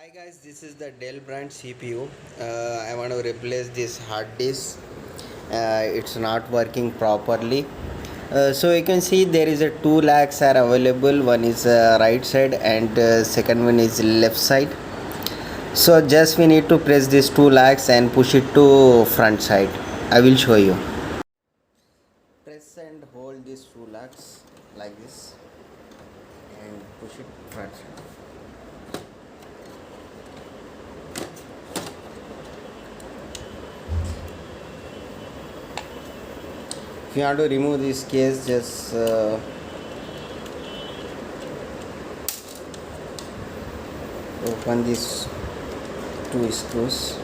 Hi guys, this is the Dell brand CPU. I want to replace this hard disk. It's not working properly. So you can see there is a two lags are available. One is right side and second one is left side. So just we need to press these two lags and push it to front side. I will show you. Press and hold these two lags like this and push it front side. If you want to remove this case, just open these two screws.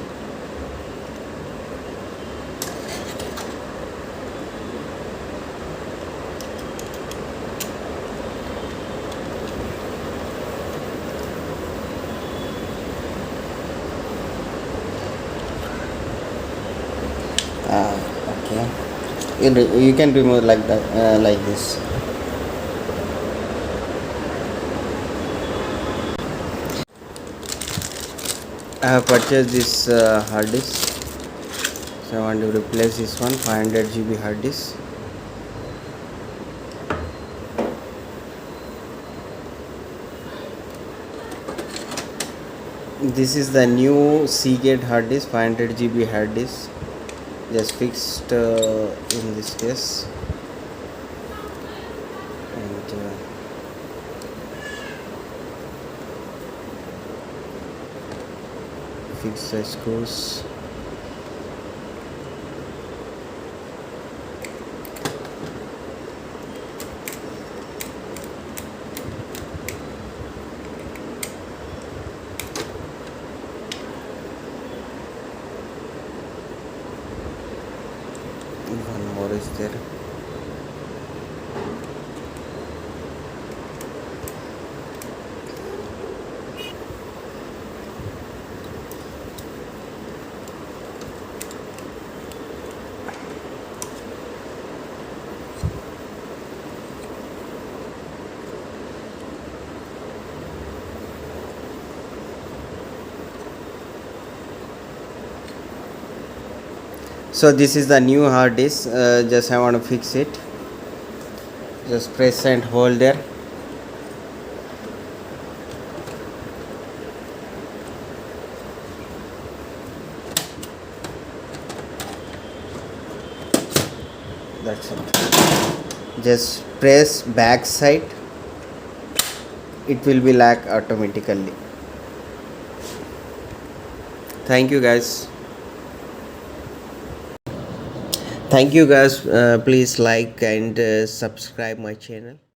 Okay, you can remove like that, like this. I have purchased this hard disk, so I want to replace this one 500 GB hard disk. This is the new Seagate hard disk, 500 GB hard disk, just fixed in this case, and fix the screws. One more is there. So this is the new hard disk. Just I want to fix it. Just press and hold there. That's it. Just press back side. It will be lock automatically. Thank you guys. Thank you guys. Please like and subscribe my channel.